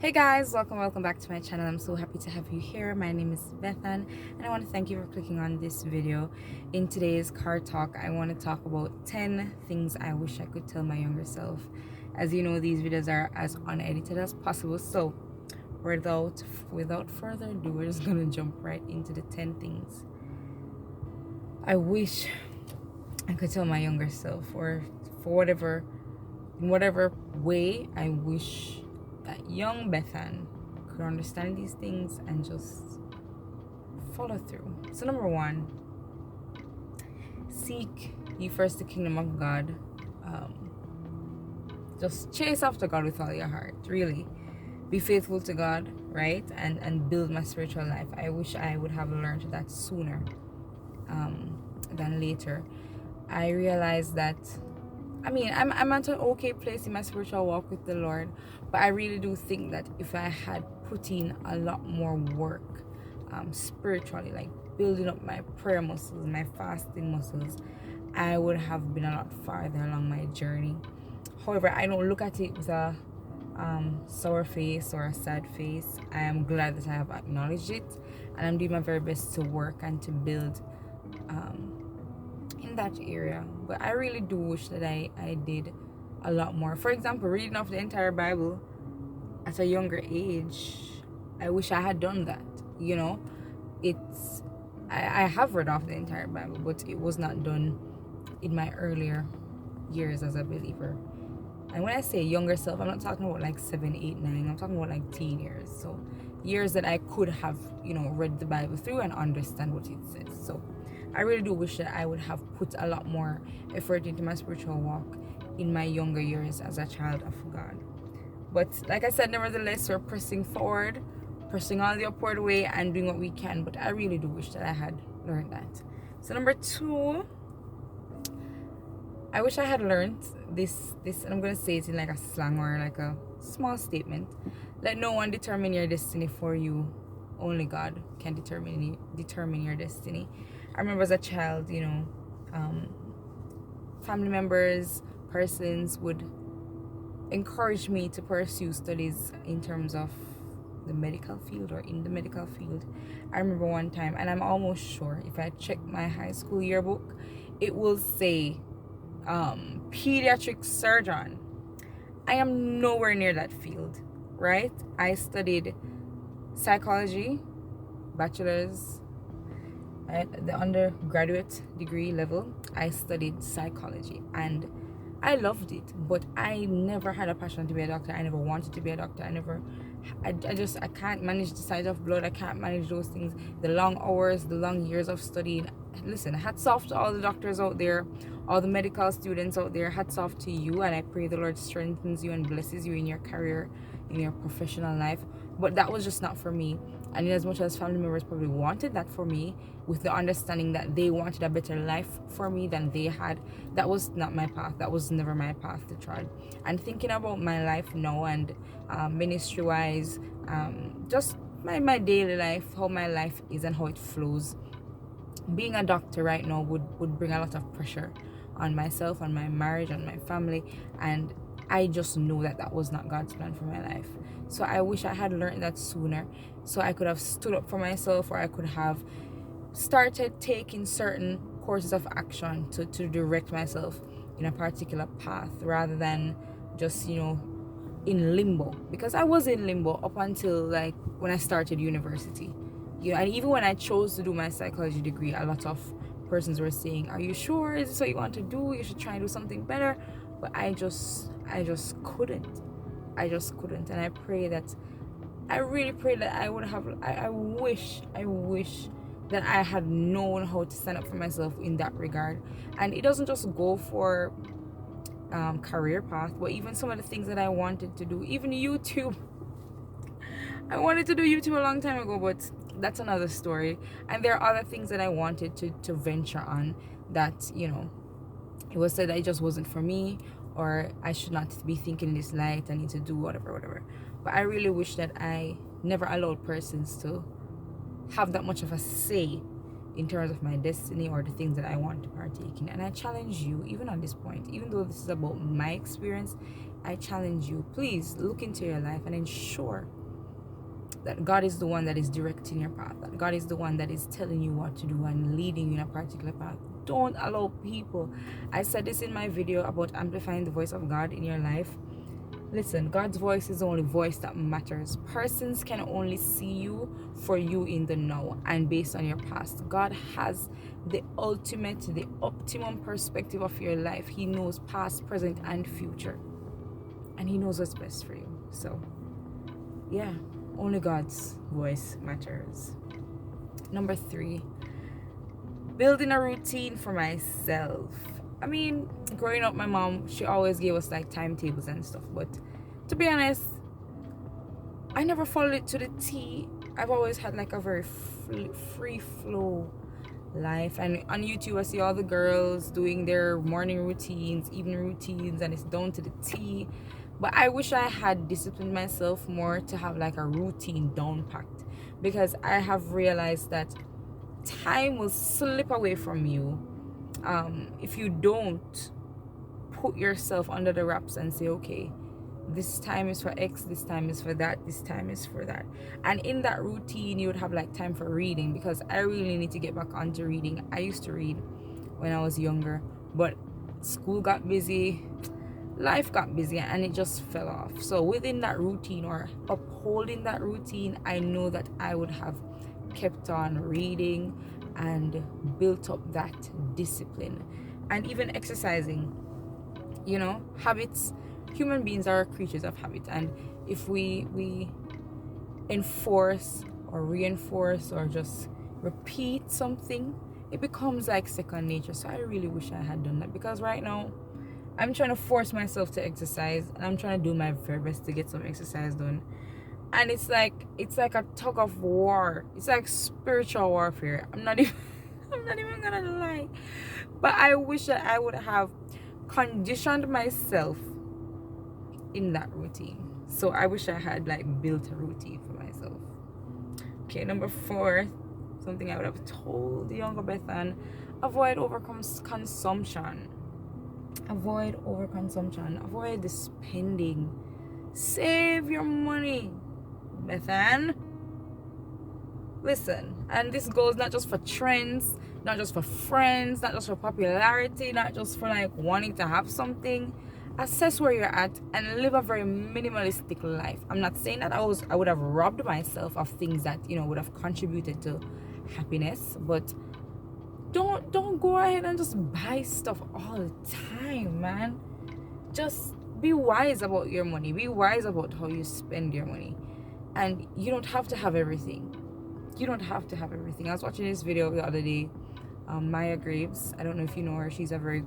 Hey guys, welcome back to my channel. I'm so happy to have you here. My name is Beth-Ann and I want to thank you for clicking on this video. In today's car talk, I want to talk about 10 things I wish I could tell my younger self. As you know, these videos are as unedited as possible, so without further ado, we're just gonna jump right into the 10 things I wish I could tell my younger self, or in whatever way I wish that young Beth-Ann could understand these things and just follow through. So number one, seek ye first the kingdom of God. Just chase after God with all your heart, really. Be faithful to God, right? And build my spiritual life. I wish I would have learned that sooner than later. I realized that I'm at an okay place in my spiritual walk with the Lord, but I really do think that if I had put in a lot more work spiritually, like building up my prayer muscles, my fasting muscles, I would have been a lot farther along my journey. However, I don't look at it with a sour face or a sad face. I am glad that I have acknowledged it, and I'm doing my very best to work and to build in that area. But I really do wish that I did a lot more. For example, reading off the entire Bible at a younger age, I wish I had done that. You know, I have read off the entire Bible, but it was not done in my earlier years as a believer. And when I say younger self, I'm not talking about like 7, 8, 9. I'm talking about like teen years. So years that I could have, read the Bible through and understand what it says. So I really do wish that I would have put a lot more effort into my spiritual walk in my younger years as a child of God. But like I said, nevertheless, we're pressing forward, pressing all the upward way and doing what we can. But I really do wish that I had learned that. So number 2, I wish I had learned this, and I'm going to say it in like a slang or like a small statement. Let no one determine your destiny for you. Only God can determine your destiny. I remember as a child, family members, persons would encourage me to pursue studies in terms of the medical field or in the medical field. I remember one time, and I'm almost sure if I check my high school yearbook, it will say pediatric surgeon. I am nowhere near that field, right? I studied psychology, bachelor's. At the undergraduate degree level, I studied psychology and I loved it, but I never had a passion to be a doctor. I never wanted to be a doctor. I can't manage the size of blood. I can't manage those things. The long hours, the long years of studying. Listen, hats off to all the doctors out there, all the medical students out there. Hats off to you, and I pray the Lord strengthens you and blesses you in your career, in your professional life. But that was just not for me. And in as much as family members probably wanted that for me, with the understanding that they wanted a better life for me than they had, that was not my path. That was never my path to trod. And thinking about my life now and ministry wise, just my daily life, how my life is and how it flows, being a doctor right now would bring a lot of pressure on myself, on my marriage, on my family, and I just know that was not God's plan for my life. So I wish I had learned that sooner, so I could have stood up for myself, or I could have started taking certain courses of action to direct myself in a particular path, rather than just in limbo. Because I was in limbo up until like when I started university, and even when I chose to do my psychology degree, a lot of persons were saying, are you sure, is this what you want to do? You should try and do something better. But I just couldn't. And I really pray that I would have, I wish that I had known how to stand up for myself in that regard. And it doesn't just go for career path, but even some of the things that I wanted to do, even YouTube. I wanted to do YouTube a long time ago, but that's another story. And there are other things that I wanted to venture on that, it was said that it just wasn't for me, or I should not be thinking in this light. I need to do whatever. But I really wish that I never allowed persons to have that much of a say in terms of my destiny or the things that I want to partake in. And I challenge you, even on this point, even though this is about my experience, I challenge you, please look into your life and ensure that God is the one that is directing your path, that God is the one that is telling you what to do and leading you in a particular path. Don't allow people. I said this in my video about amplifying the voice of God in your life. Listen, God's voice is the only voice that matters. Persons can only see you for you in the now and based on your past. God has the ultimate, the optimum perspective of your life. He knows past, present, and future. And He knows what's best for you. So, yeah, only God's voice matters. Number 3, building a routine for myself. I mean, growing up, my mom, she always gave us like timetables and stuff, but to be honest, I never followed it to the T. I've always had like a very free flow life, and on YouTube I see all the girls doing their morning routines, evening routines, and it's down to the T. But I wish I had disciplined myself more to have like a routine down packed, because I have realized that time will slip away from you if you don't put yourself under the wraps and say, okay, this time is for X, this time is for that, this time is for that. And in that routine, you would have like time for reading, because I really need to get back onto reading. I used to read when I was younger, but school got busy, life got busy, and it just fell off. So within that routine, or upholding that routine, I know that I would have kept on reading and built up that discipline. And even exercising, you know, habits. Human beings are creatures of habit, and if we enforce or reinforce or just repeat something, it becomes like second nature. So I really wish I had done that, because right now I'm trying to force myself to exercise, and I'm trying to do my very best to get some exercise done. And it's like a tug of war. It's like spiritual warfare. I'm not even gonna lie. But I wish that I would have conditioned myself in that routine. So I wish I had like built a routine for myself. Okay, number 4, something I would have told the younger Beth-Ann: avoid overconsumption. Avoid overconsumption. Avoid the spending. Save your money, Beth-Ann. Listen, and this goes not just for trends, not just for friends, not just for popularity, not just for like wanting to have something. Assess where you're at and live a very minimalistic life. I'm not saying that I would have robbed myself of things that, you know, would have contributed to happiness, but don't go ahead and just buy stuff all the time, man. Just be wise about your money. Be wise about how you spend your money. And you don't have to have everything. You don't have to have everything. I was watching this video the other day. Maya Graves, I don't know if you know her, she's a very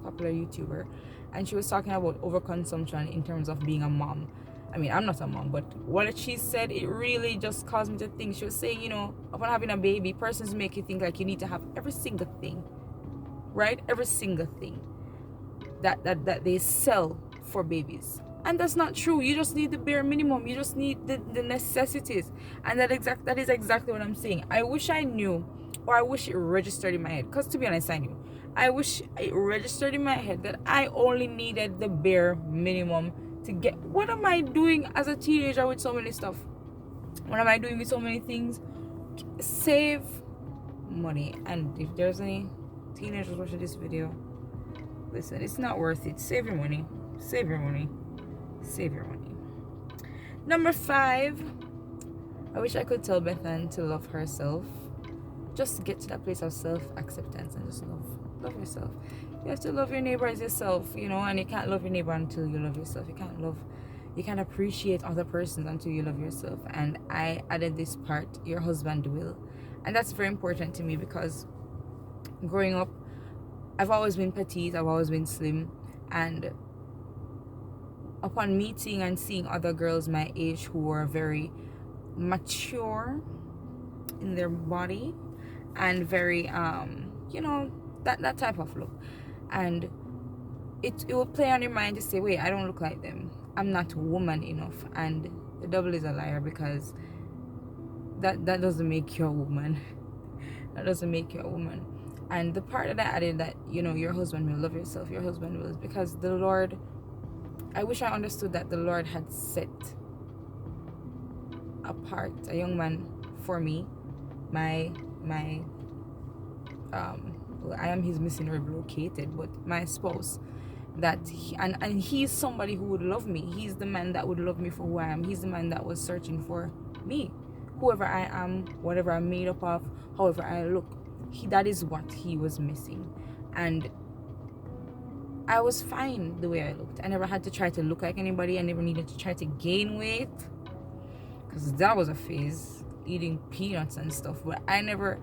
popular YouTuber, and she was talking about overconsumption in terms of being a mom. I mean, I'm not a mom, but what she said, it really just caused me to think. She was saying, you know, upon having a baby, persons make you think like you need to have every single thing, right? Every single thing that they sell for babies. And that's not true. You just need the bare minimum. You just need the necessities. And that is exactly what I'm saying. I wish I knew, or I wish it registered in my head. Because to be honest, I knew. I wish it registered in my head that I only needed the bare minimum to get. What am I doing as a teenager with so many stuff? What am I doing with so many things? Save money. And if there's any teenagers watching this video, listen, it's not worth it. Save your money. Save your money. Save your money. Number 5, I wish I could tell Beth-Ann to love herself. Just get to that place of self-acceptance and just love yourself. You have to love your neighbor as yourself, you know, and you can't love your neighbor until you love yourself. You can't appreciate other persons until you love yourself. And I added this part: your husband will. And that's very important to me, because growing up, I've always been petite, I've always been slim, and upon meeting and seeing other girls my age who were very mature in their body and very you know, that type of look, and it will play on your mind to say, wait, I don't look like them, I'm not woman enough. And the devil is a liar, because that doesn't make you a woman. That doesn't make you a woman. And the part that I added, that your husband will love yourself, your husband will, is because the Lord, I wish I understood that the Lord had set apart a young man for me, my well, I am his missing rib located, but my spouse, that and he's somebody who would love me. He's the man that would love me for who I am. He's the man that was searching for me, whoever I am, whatever I'm made up of, however I look. That is what he was missing. And I was fine the way I looked. I never had to try to look like anybody. I never needed to try to gain weight, because that was a phase, eating peanuts and stuff. But I never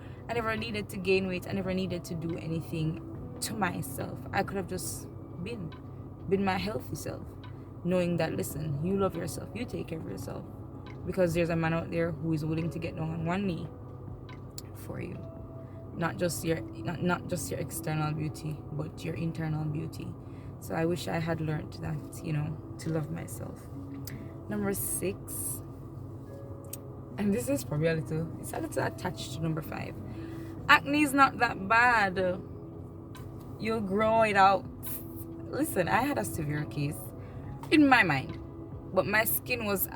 needed to gain weight. I never needed to do anything to myself. I could have just been my healthy self, knowing that, listen, you love yourself, you take care of yourself, because there's a man out there who is willing to get down on one knee for you. Not just your external beauty, but your internal beauty. So I wish I had learned that, to love myself. Number 6, and this is probably a little attached to number 5. Acne is not that bad. You'll grow it out. Listen, I had a severe case in my mind, but my skin was,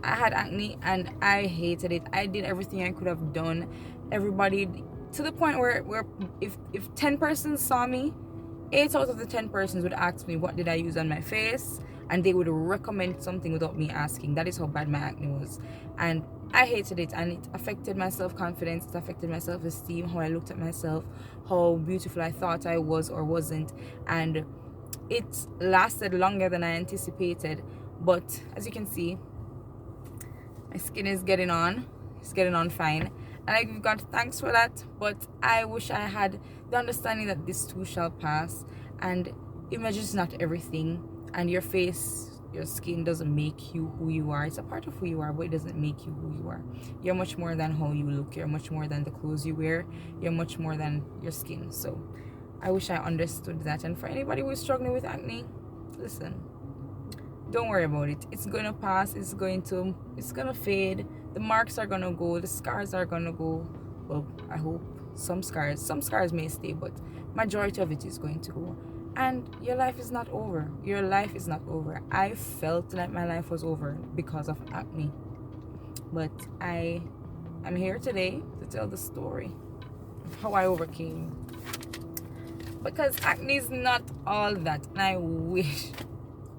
I had acne and I hated it. I did everything I could have done. Everybody, to the point where if 10 persons saw me, 8 out of the 10 persons would ask me what did I use on my face, and they would recommend something without me asking. That is how bad my acne was. And I hated it, and it affected my self-confidence, it affected my self-esteem, how I looked at myself, how beautiful I thought I was or wasn't. And it lasted longer than I anticipated. But as you can see, my skin is getting on. It's getting on fine. And I give God thanks for that. But I wish I had the understanding that this too shall pass. And image is not everything. And your face, your skin doesn't make you who you are. It's a part of who you are, but it doesn't make you who you are. You're much more than how you look. You're much more than the clothes you wear. You're much more than your skin. So I wish I understood that. And for anybody who is struggling with acne, listen, don't worry about it. It's going to pass. It's going to fade. The marks are going to go. The scars are going to go. Well, I hope some scars may stay, but majority of it is going to go. And your life is not over. Your life is not over. I felt like my life was over because of acne. But I'm here today to tell the story of how I overcame. Because acne is not all that. And I wish,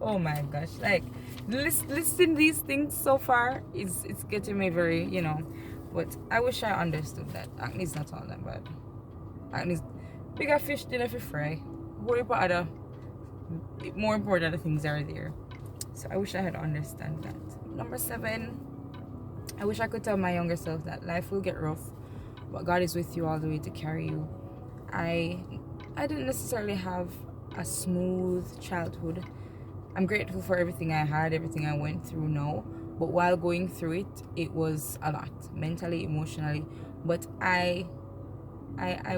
oh my gosh, like listing these things so far, it's getting me very, but I wish I understood that acne is not all that bad. Acne is bigger fish than if you fry. Worry about other more important things are there. So I wish I had understand that. Number 7, I wish I could tell my younger self that life will get rough, but God is with you all the way to carry you. I didn't necessarily have a smooth childhood. I'm grateful for everything I had, everything I went through now. But while going through it, it was a lot, mentally, emotionally. But I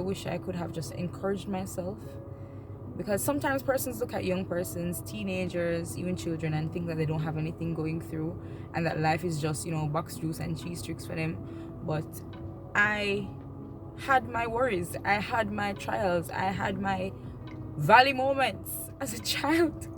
wish I could have just encouraged myself. Because sometimes persons look at young persons, teenagers, even children, and think that they don't have anything going through, and that life is just, box juice and cheese tricks for them. But I had my worries, I had my trials, I had my valley moments as a child.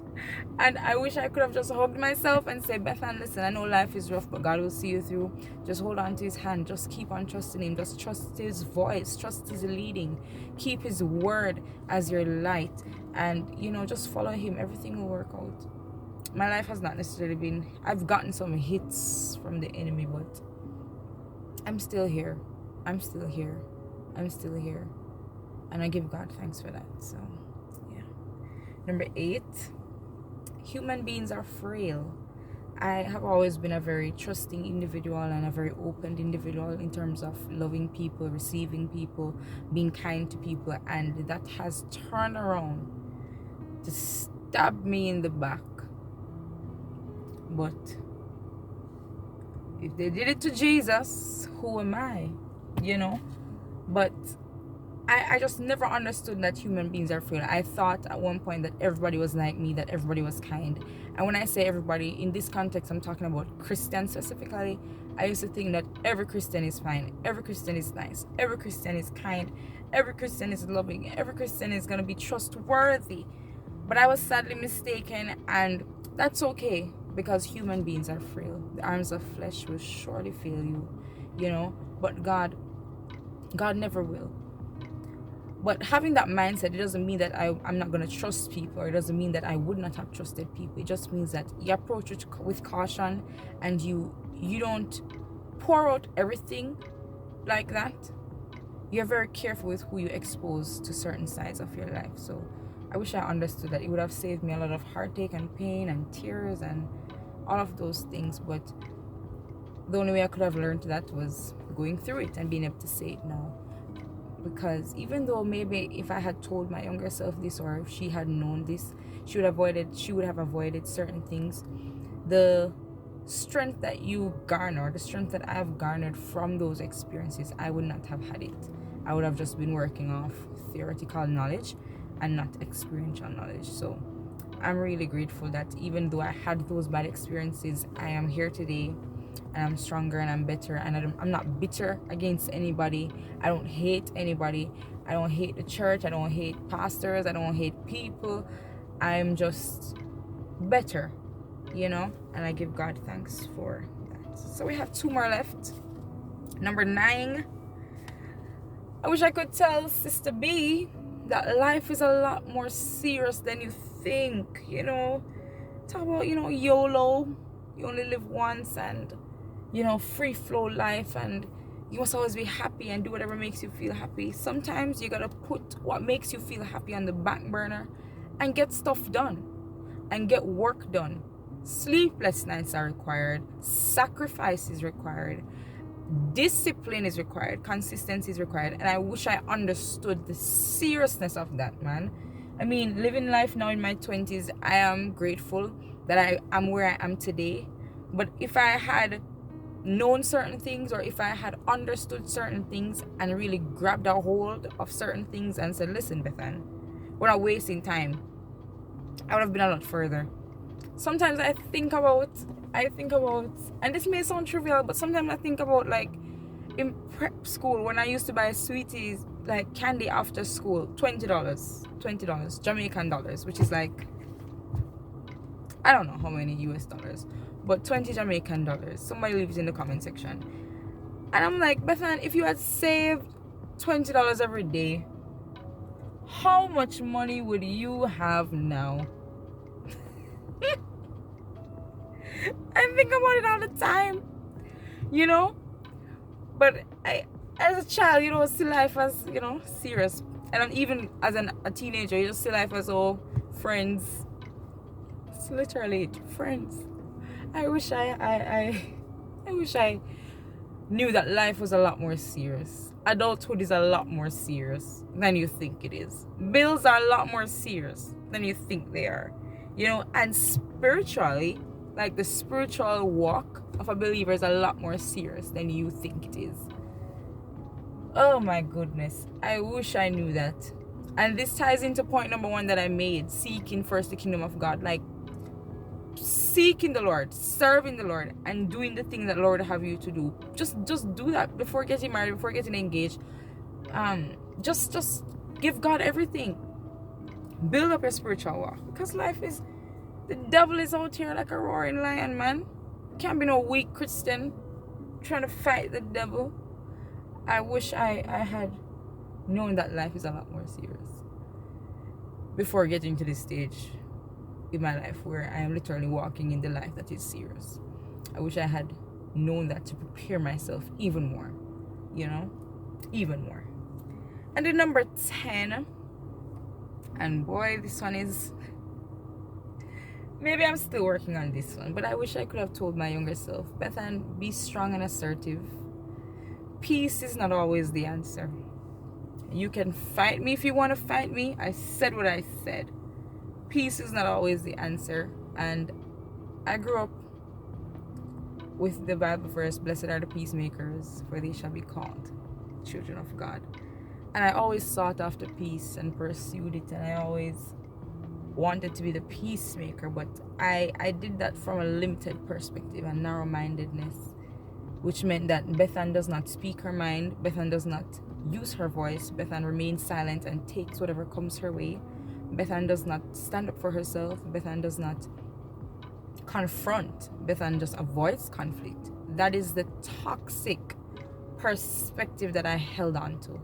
And I wish I could have just hugged myself and said, Beth-Ann, listen, I know life is rough, but God will see you through. Just hold on to his hand. Just keep on trusting him. Just trust his voice. Trust his leading. Keep his word as your light. And, just follow him. Everything will work out. My life has not necessarily been... I've gotten some hits from the enemy, but I'm still here. I'm still here. I'm still here. And I give God thanks for that. So, yeah. Number 8... human beings are frail. I have always been a very trusting individual and a very open individual in terms of loving people, receiving people, being kind to people, and that has turned around to stab me in the back. But if they did it to Jesus, who am I? But I just never understood that human beings are frail. I thought at one point that everybody was like me, that everybody was kind. And when I say everybody, in this context, I'm talking about Christians specifically. I used to think that every Christian is fine, every Christian is nice, every Christian is kind, every Christian is loving, every Christian is going to be trustworthy. But I was sadly mistaken, and that's okay, because human beings are frail. The arms of flesh will surely fail you, you know, but God never will. But having that mindset, it doesn't mean that I'm not going to trust people, or it doesn't mean that I would not have trusted people. It just means that you approach it with caution, and you don't pour out everything like that. You're very careful with who you expose to certain sides of your life. So I wish I understood that. It would have saved me a lot of heartache and pain and tears and all of those things. But the only way I could have learned that was going through it and being able to say it now. Because even though maybe if I had told my younger self this, or if she had known this, she would have avoided certain things. The strength that you garner, the strength that I have garnered from those experiences, I would not have had it. I would have just been working off theoretical knowledge and not experiential knowledge. So I'm really grateful that even though I had those bad experiences, I am here today, and I'm stronger, and I'm better, and I'm not bitter against anybody. I don't hate anybody. I don't hate the church. I don't hate pastors. I don't hate people. I'm just better, you know, and I give God thanks for that. So we have 2 more left. Number 9. I wish I could tell Sister B that life is a lot more serious than you think, you know. Talk about, you know, YOLO. You only live once, and, you know, free flow life, and you must always be happy and do whatever makes you feel happy. Sometimes you gotta put what makes you feel happy on the back burner and get stuff done and get work done. Sleepless nights are required, sacrifice is required, discipline is required, consistency is required. And I wish I understood the seriousness of that, man. I mean, living life now in my 20s, I am grateful that I am where I am today. But if I had known certain things, or if I had understood certain things and really grabbed a hold of certain things and said, listen, Beth-Ann, we're not wasting time, I would have been a lot further. Sometimes I think about, and this may sound trivial, but sometimes I think about, like, in prep school when I used to buy sweeties, like candy after school, $20 Jamaican dollars, which is like, I don't know how many US dollars, but 20 Jamaican dollars. Somebody leaves in the comment section. And I'm like, Beth-Ann, if you had saved $20 every day, how much money would you have now? I think about it all the time, you know. But I, as a child, you don't see life as, you know, serious. And even as a teenager, you just see life as, oh, friends. It's literally friends. I wish I wish I knew that life was a lot more serious. Adulthood is a lot more serious than you think it is. Bills are a lot more serious than you think they are. You know, and spiritually, like, the spiritual walk of a believer is a lot more serious than you think it is. Oh my goodness. I wish I knew that. And this ties into point number 1 that I made, seeking first the kingdom of God. Like, seeking the Lord, serving the Lord, and doing the thing that Lord have you to do. Just do that before getting married, before getting engaged. Just give God everything. Build up your spiritual walk, because life is, the devil is out here like a roaring lion, man. Can't be no weak Christian trying to fight the devil. I wish I had known that life is a lot more serious before getting to this stage in my life where I am literally walking in the life that is serious. I wish I had known that to prepare myself even more, you know, even more. And then number 10, and boy, this one is, maybe I'm still working on this one, but I wish I could have told my younger self, Beth-Ann, be strong and assertive. Peace is not always the answer. You can fight me if you want to fight me. I said what I said. Peace is not always the answer. And I grew up with the Bible verse, blessed are the peacemakers, for they shall be called children of God. And I always sought after peace and pursued it, and I always wanted to be the peacemaker, but I did that from a limited perspective and narrow-mindedness, which meant that Beth-Ann does not speak her mind, Beth-Ann does not use her voice, Beth-Ann remains silent and takes whatever comes her way. Beth-Ann does not stand up for herself, Beth-Ann does not confront, Beth-Ann just avoids conflict. That is the toxic perspective that I held on to.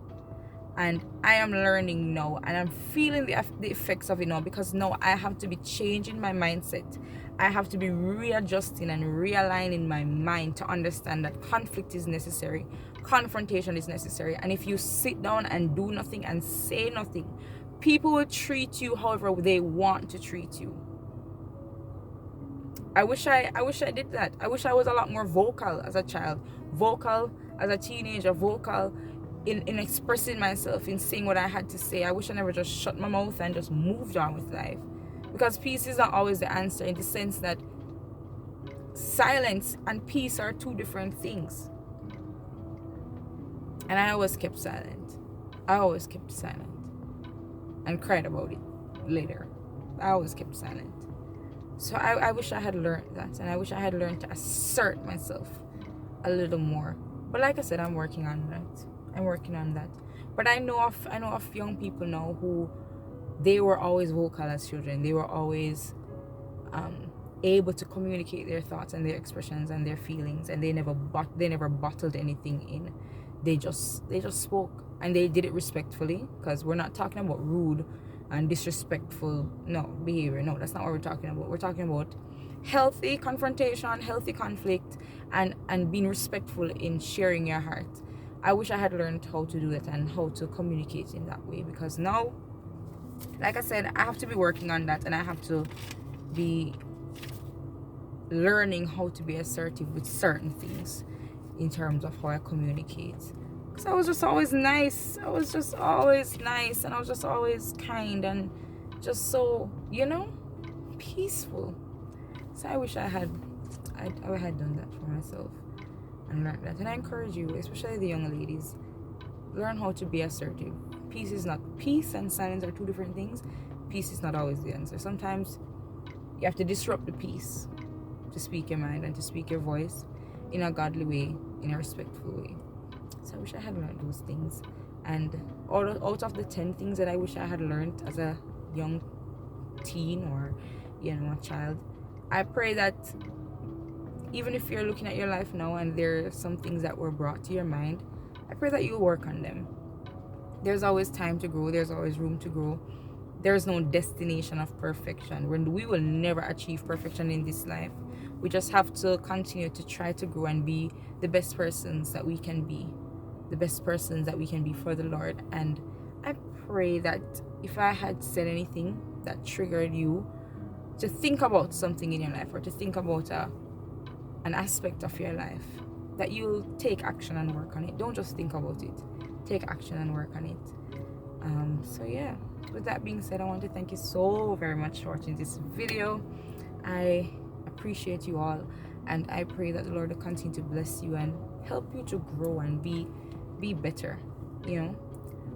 And I am learning now, and I'm feeling the effects of it now, because now I have to be changing my mindset. I have to be readjusting and realigning my mind to understand that conflict is necessary, confrontation is necessary, and if you sit down and do nothing and say nothing, people will treat you however they want to treat you. I wish I did that. I wish I was a lot more vocal as a child, vocal as a teenager, vocal in expressing myself, in saying what I had to say. I wish I never just shut my mouth and just moved on with life. Because peace is not always the answer, in the sense that silence and peace are two different things. And I always kept silent. I always kept silent. And cried about it later. I always kept silent. So I wish I had learned that. And I wish I had learned to assert myself a little more. But like I said, I'm working on that. I'm working on that. But I know of young people now who, they were always vocal as children. They were always able to communicate their thoughts and their expressions and their feelings, and they never bottled anything in. They just spoke, and they did it respectfully, because we're not talking about rude and disrespectful behavior. No, that's not what we're talking about. We're talking about healthy confrontation, healthy conflict, and being respectful in sharing your heart. I wish I had learned how to do that and how to communicate in that way, because now, like I said, I have to be working on that, and I have to be learning how to be assertive with certain things in terms of how I communicate. Because I was just always nice. I was just always nice, and I was just always kind, and just so, peaceful. So I wish I had done that for myself and learned that. And I encourage you, especially the young ladies, learn how to be assertive. Peace and silence are two different things. Peace is not always the answer. Sometimes you have to disrupt the peace to speak your mind and to speak your voice in a godly way, in a respectful way. So I wish I had learned those things. And out of the 10 things that I wish I had learned as a young teen or a child, I pray that even if you're looking at your life now and there are some things that were brought to your mind, I pray that you'll work on them. There's always time to grow. There's always room to grow. There's no destination of perfection. We will never achieve perfection in this life. We just have to continue to try to grow and be the best persons that we can be. The best persons that we can be for the Lord. And I pray that if I had said anything that triggered you to think about something in your life, or to think about an aspect of your life, that you'll take action and work on it. Don't just think about it. Take action and work on it. So yeah, with that being said, I want to thank you so very much for watching this video. I appreciate you all, and I pray that the Lord will continue to bless you and help you to grow and be better,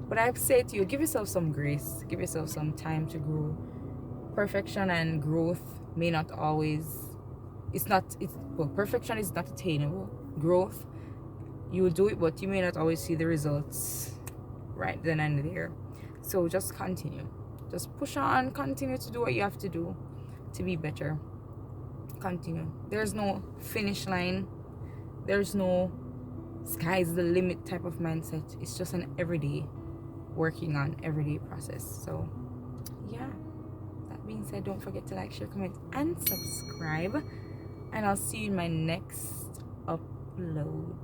But I say to you, give yourself some grace, give yourself some time to grow. Perfection and growth may not always, perfection is not attainable. Growth, you will do it, but you may not always see the results right then and there. So just continue, just push on, continue to do what you have to do to be better. Continue. There's no finish line, there's no sky's the limit type of mindset. It's just an everyday process. So yeah, that being said, don't forget to like, share, comment, and subscribe, and I'll see you in my next upload.